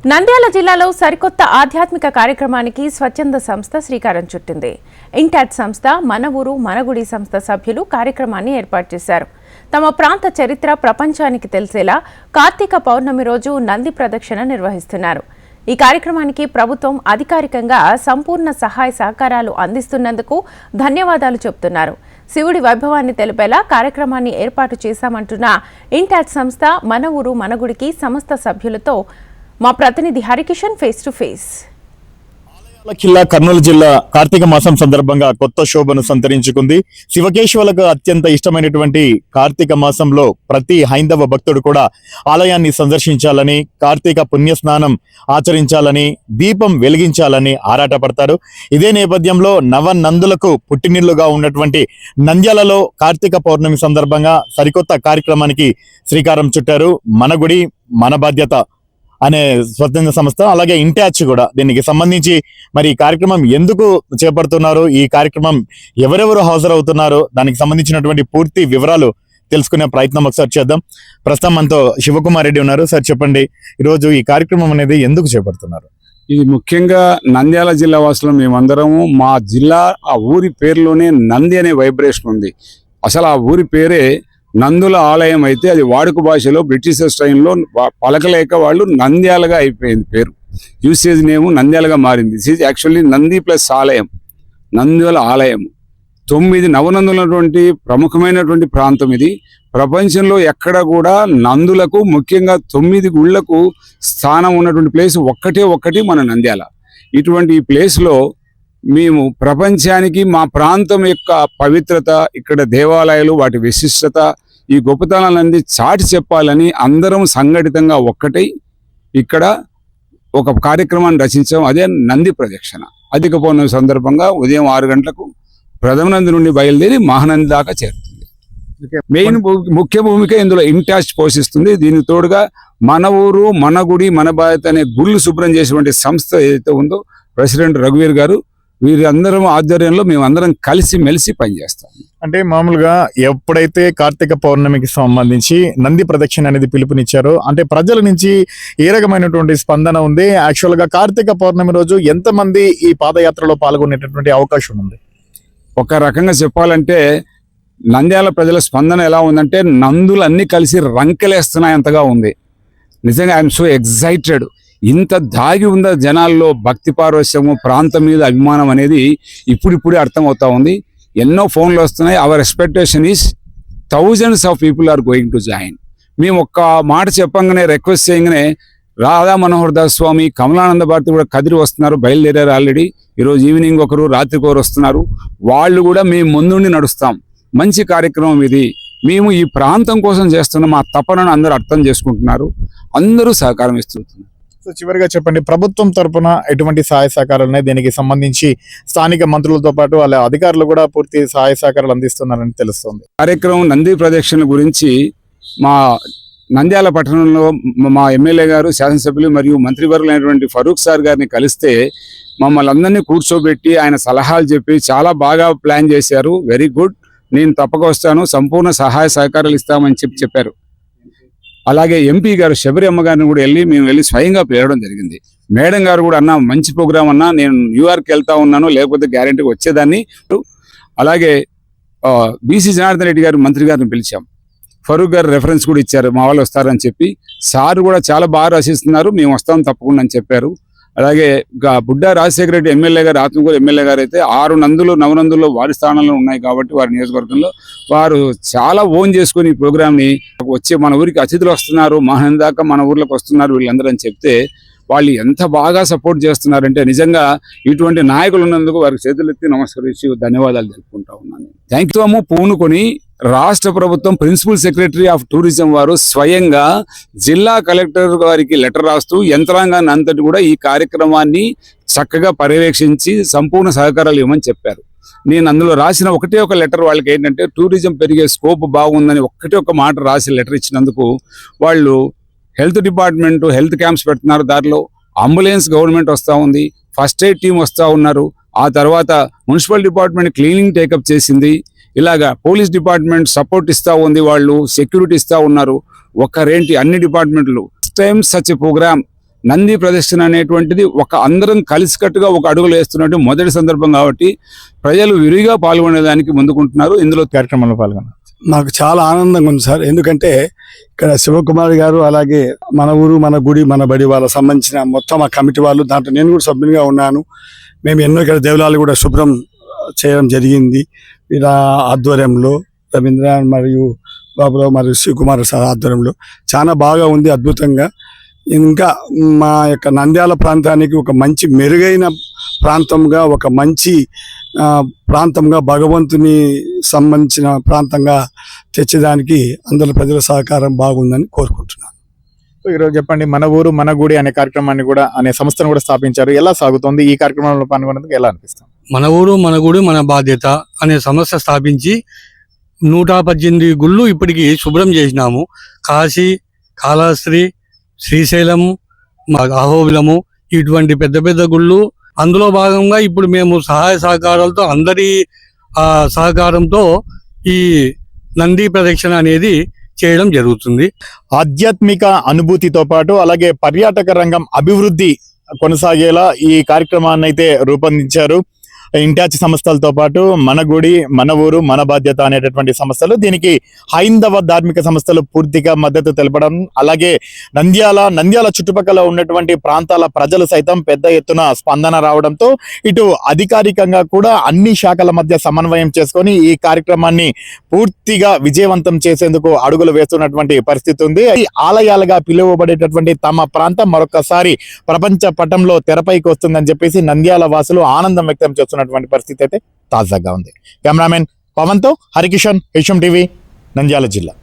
నంద్యాల జిల్లాలో సరికొత్త ఆధ్యాత్మిక కార్యక్రమానికి స్వచ్ఛంద సంస్థ శ్రీకారం చుట్టింది. ఇంటాట్ సంస్థ, మన ఊరు మన గుడి సంస్థ సభ్యులు కార్యక్రమాన్ని ఏర్పాటు చేశారు. తమ ప్రాంత చరిత్ర ప్రపంచానికి తెలిసేలా కార్తీక పౌర్ణమి రోజు నంది ప్రదక్షిణ నిర్వహిస్తున్నారు. ఈ కార్యక్రమానికి ప్రభుత్వం అధికారికంగా సంపూర్ణ సహాయ సహకారాలు అందిస్తున్నందుకు ధన్యవాదాలు చెబుతున్నారు. శివుడి వైభవాన్ని తెలిపేలా కార్యక్రమాన్ని ఏర్పాటు చేశామంటున్న ఇంటాట్ సంస్థ, మన ఊరు మన గుడికి సమస్త సభ్యులతో మా ప్రతినిధి హరికిషన్ ఫేస్ టు ఫేస్. కిల్లా కర్నూలు జిల్లా కార్తీక మాసం సందర్భంగా కొత్త శోభను సంతరించుకుంది. శివకేశవులకు అత్యంత ఇష్టమైనటువంటి కార్తీక మాసంలో ప్రతి హైందవ భక్తుడు కూడా ఆలయాన్ని సందర్శించాలని, కార్తీక పుణ్యస్నానం ఆచరించాలని, దీపం వెలిగించాలని ఆరాటపడతారు. ఇదే నేపథ్యంలో నవనందులకు పుట్టినిల్లుగా ఉన్నటువంటి నంద్యాలలో కార్తీక పౌర్ణమి సందర్భంగా సరికొత్త కార్యక్రమానికి శ్రీకారం చుట్టారు. మన గుడి మన బాధ్యత అనే స్వచ్ఛంద సంస్థ, అలాగే ఇంటాచ్ కూడా దీనికి సంబంధించి మరి ఈ కార్యక్రమం ఎందుకు చేపడుతున్నారు, ఈ కార్యక్రమం ఎవరెవరు హాజరవుతున్నారు, దానికి సంబంధించినటువంటి పూర్తి వివరాలు తెలుసుకునే ప్రయత్నం ఒకసారి చేద్దాం. ప్రస్తుతం మనతో శివకుమార్ రెడ్డి ఉన్నారు. సార్ చెప్పండి, ఈరోజు ఈ కార్యక్రమం అనేది ఎందుకు చేపడుతున్నారు? ఇది ముఖ్యంగా నంద్యాల జిల్లా వాసులు మేమందరము, మా జిల్లా ఆ ఊరి పేరులోనే నంది అనే వైబ్రేషన్ ఉంది. అసలు ఆ ఊరి పేరే నందుల ఆలయం అయితే అది వాడుక భాషలో బ్రిటిషర్స్ టైంలో పలకలేక వాళ్ళు నంద్యాలగా అయిపోయింది పేరు. యూసేజ్ నేమ్ నంద్యాలగా మారింది. This is actually Nandi plus ఆలయం, నందుల ఆలయం. 9 నవనందులటువంటి ప్రముఖమైనటువంటి ప్రాంతం ఇది. ప్రపంచంలో ఎక్కడ కూడా నందులకు, ముఖ్యంగా 9 గుళ్లకు స్థానం ఉన్నటువంటి ప్లేస్ ఒక్కటి మన నంద్యాల. ఇటువంటి ఈ ప్లేస్లో మేము ప్రపంచానికి మా ప్రాంతం యొక్క పవిత్రత, ఇక్కడ దేవాలయాలు, వాటి విశిష్టత, ఈ గొప్పతనాలన్నీ చాటి చెప్పాలని అందరం సంఘటితంగా ఒక్కటై ఇక్కడ ఒక కార్యక్రమాన్ని రచించాం. అదే నంది ప్రదక్షిణ. అధిక పౌర్ణమి సందర్భంగా ఉదయం 6 గంటలకు ప్రథమ నంది నుండి బయలుదేరి మహానంది దాకా చేరుతుంది. మెయిన్ ముఖ్య భూమిక ఇందులో ఇంటాచ్ పోషిస్తుంది. దీనికి తోడుగా మన ఊరు మన గుడి మన బాధ్యత అనే గుళ్ళు శుభ్రం చేసేటువంటి సంస్థ ఏదైతే ఉందో ప్రెసిడెంట్ రఘువీర్ గారు, వీరందరం ఆధ్వర్యంలో మేమందరం కలిసి మెలిసి పనిచేస్తాం. అంటే మామూలుగా ఎప్పుడైతే కార్తీక పౌర్ణమికి సంబంధించి నంది ప్రదక్షిణ అనేది పిలుపునిచ్చారో, అంటే ప్రజల నుంచి ఏ రకమైనటువంటి స్పందన ఉంది? యాక్చువల్ గా కార్తీక పౌర్ణమి రోజు ఎంతమంది ఈ పాదయాత్రలో పాల్గొనేటటువంటి అవకాశం ఉంది? ఒక రకంగా చెప్పాలంటే నంద్యాల ప్రజల స్పందన ఎలా ఉందంటే, నందులన్నీ కలిసి రంకెలేస్తున్నాయంతగా ఉంది. నిజంగా ఐఎమ్ సో ఎక్సైటెడ్. ఇంత దాగి ఉన్న జనాల్లో భక్తి పారవశ్యము, ప్రాంతం మీద అభిమానం అనేది ఇప్పుడిప్పుడే అర్థమవుతా ఉంది. ఎన్నో ఫోన్లు వస్తున్నాయి. Our expectation is thousands of people are going to join. మేము ఒక్క మాట చెప్పంగానే, రిక్వెస్ట్ చేయగానే రాధా మనోహర్ దాస్ స్వామి, కమలానంద భారతి కూడా కదిరి వస్తున్నారు, బయలుదేరారు ఆల్రెడీ. ఈరోజు ఈవినింగ్ ఒకరు, రాత్రికి ఒకరు వస్తున్నారు. వాళ్ళు కూడా మేము ముందుండి నడుస్తాం. మంచి కార్యక్రమం ఇది. మేము ఈ ప్రాంతం కోసం చేస్తున్న మా తపనను అందరూ అర్థం చేసుకుంటున్నారు. అందరూ సహకారం ఇస్తున్నారు. సో చివరిగా చెప్పండి, ప్రభుత్వం తరఫున ఎటువంటి సహాయ సహకారాలు ఉన్నాయి? దీనికి సంబంధించి స్థానిక మంత్రులతో పాటు వాళ్ళ అధికారులు కూడా పూర్తి సహాయ సహకారాలు అందిస్తున్నారని తెలుస్తుంది. కార్యక్రమం నంది ప్రదక్షిణ గురించి మా నంద్యాల పట్టణంలో మా ఎమ్మెల్యే గారు, శాసనసభ్యులు మరియు మంత్రివర్యులైనటువంటి ఫరూక్ సార్ గారిని కలిస్తే మమ్మల్ని అందరినీ కూర్చోబెట్టి ఆయన సలహాలు చెప్పి చాలా బాగా ప్లాన్ చేశారు. వెరీ గుడ్, నేను తప్పక వస్తాను, సంపూర్ణ సహాయ సహకారాలు ఇస్తామని చెప్పారు. అలాగే ఎంపీ గారు శబరి అమ్మ గారిని కూడా మేము వెళ్ళి స్వయంగా పేరడం జరిగింది. మేడం గారు కూడా అన్నా మంచి ప్రోగ్రామ్ అన్నా, నేను న్యూయార్క్ వెళ్తా ఉన్నాను, లేకపోతే గ్యారెంటీగా వచ్చేదాన్ని. అలాగే బీసీ జనార్దన్ రెడ్డి గారు మంత్రి గారిని పిలిచాం. ఫరూక్ గారు రెఫరెన్స్ కూడా ఇచ్చారు, మా వాళ్ళు వస్తారని చెప్పి. సార్ కూడా చాలా బాగా రచిస్తున్నారు, మేము వస్తాం తప్పకుండా అని చెప్పారు. అలాగే బుడ్డా రాజశేఖర రెడ్డి ఎమ్మెల్యే గారు, ఆత్మకూరు ఎమ్మెల్యే గారు అయితే 6 నవనందుల్లో వారి స్థానంలో ఉన్నాయి కాబట్టి వారి నియోజకవర్గంలో వారు చాలా ఓన్ చేసుకుని ఈ ప్రోగ్రామ్ని వచ్చే మన ఊరికి అతిథులు వస్తున్నారు, మహానంది దాకా మన ఊర్లోకి వస్తున్నారు వీళ్ళందరూ అని చెప్తే వాళ్ళు ఎంత బాగా సపోర్ట్ చేస్తున్నారంటే నిజంగా ఇటువంటి నాయకులు ఉన్నందుకు వారికి చేతులెత్తి నమస్కరించి ధన్యవాదాలు తెలుపుకుంటా ఉన్నాను. Thank you. పూనుకొని రాష్ట్ర ప్రభుత్వం ప్రిన్సిపల్ సెక్రటరీ ఆఫ్ టూరిజం వారు స్వయంగా జిల్లా కలెక్టర్ గారికి లెటర్ రాస్తూ యంత్రాంగాన్ని అంతటి కూడా ఈ కార్యక్రమాన్ని చక్కగా పర్యవేక్షించి సంపూర్ణ సహకారాలు ఇవ్వమని చెప్పారు. నేను అందులో రాసిన ఒకటే ఒక లెటర్ వాళ్ళకి ఏంటంటే, టూరిజం పెరిగే స్కోప్ బాగుందని ఒకటే ఒక మాట రాసి లెటర్ ఇచ్చినందుకు వాళ్ళు హెల్త్ డిపార్ట్మెంట్ హెల్త్ క్యాంప్స్ పెడుతున్నారు, దారిలో అంబులెన్స్ గవర్నమెంట్ వస్తూ ఉంది, ఫస్ట్ ఎయిడ్ టీం వస్తూ ఉన్నారు, ఆ తర్వాత మున్సిపల్ డిపార్ట్మెంట్ క్లీనింగ్ టేకప్ చేసింది, ఇలాగా పోలీస్ డిపార్ట్మెంట్ సపోర్ట్ ఇస్తూ ఉంది, వాళ్ళు సెక్యూరిటీ ఇస్తూ ఉన్నారు. ఒక్కరేంటి అన్ని డిపార్ట్మెంట్లు టైమ్ సచ్ ప్రోగ్రామ్ నంది ప్రదర్శన అనేటువంటిది ఒక అందరం కలిసికట్టుగా ఒక అడుగులు వేస్తున్నట్టు మొదటి సందర్భం కాబట్టి ప్రజలు విరిగా పాల్గొనేదానికి ముందుకుంటున్నారు. ఇందులో కార్యక్రమంలో పాల్గొన్నారు. మాకు చాలా ఆనందంగా ఉంది సార్. ఎందుకంటే ఇక్కడ శివకుమార్ గారు, అలాగే మన ఊరు మన గుడి మన బడి వాళ్ళ సంబంధించిన మొత్తం ఆ కమిటీ వాళ్ళు, దాంట్లో నేను కూడా సభ్యునిగా ఉన్నాను. మేము ఎన్నో ఇక్కడ దేవాలయాలు కూడా శుభ్రం చేయడం జరిగింది. వీళ్ళ ఆధ్వర్యంలో రవీంద్ర మరియు బాబురావు మరియు శివకుమార్ సార్ ఆధ్వర్యంలో చాలా బాగా ఉంది, అద్భుతంగా. ఇంకా మా యొక్క నంద్యాల ప్రాంతానికి ఒక మంచి మెరుగైన ప్రాంతంగా, ఒక మంచి ప్రాంతంగా, భగవంతుని సంబంధించిన ప్రాంతంగా తెచ్చేదానికి అందరి ప్రజల సహకారం బాగుందని కోరుకుంటున్నాను. ఈరోజు చెప్పండి, మన ఊరు మన గుడి అనే కార్యక్రమాన్ని కూడా అనే సంస్థను కూడా స్థాపించారు. ఎలా సాగుతోంది ఈ కార్యక్రమంలో పాల్గొనేందుకు? ఎలా అనిపిస్తుంది? మన ఊరు మన గుడి మన బాధ్యత అనే సంస్థ స్థాపించి 118 గుళ్ళు ఇప్పటికి శుభ్రం చేసినాము. కాశీ, కాళహస్తి, శ్రీశైలం, అహోబిలము ఇటువంటి పెద్ద పెద్ద గుళ్ళు. అందులో భాగంగా ఇప్పుడు మేము సహాయ సహకారాలతో అందరి సహకారంతో ఈ నంది ప్రదక్షిణ అనేది చేయడం జరుగుతుంది. ఆధ్యాత్మిక అనుభూతితో పాటు అలాగే పర్యాటక రంగం అభివృద్ధి కొనసాగేలా ఈ కార్యక్రమాన్ని అయితే రూపొందించారు. ఇంటాచ్ సంస్థలతో పాటు మన గుడి మన ఊరు మన బాధ్యత అనేటటువంటి సంస్థలు, దీనికి హైందవ ధార్మిక సంస్థలు పూర్తిగా మద్దతు తెలపడం, అలాగే నంద్యాల చుట్టుపక్కల ఉన్నటువంటి ప్రాంతాల ప్రజలు సైతం పెద్ద ఎత్తున స్పందన రావడంతో ఇటు అధికారికంగా కూడా అన్ని శాఖల మధ్య సమన్వయం చేసుకొని ఈ కార్యక్రమాన్ని పూర్తిగా విజయవంతం చేసేందుకు అడుగులు వేస్తున్నటువంటి పరిస్థితి ఉంది. ఈ ఆలయాలుగా పిలువబడేటటువంటి తమ ప్రాంతం మరొకసారి ప్రపంచ పటంలో తెరపైకి వస్తుందని చెప్పేసి నంద్యాల వాసులు ఆనందం వ్యక్తం చేస్తున్నటువంటి పరిస్థితి అయితే తాజాగా ఉంది. కెమెరామెన్ పవన్ తో హరికిషన్, హెచ్ఎం టీవీ, నంద్యాల జిల్లా.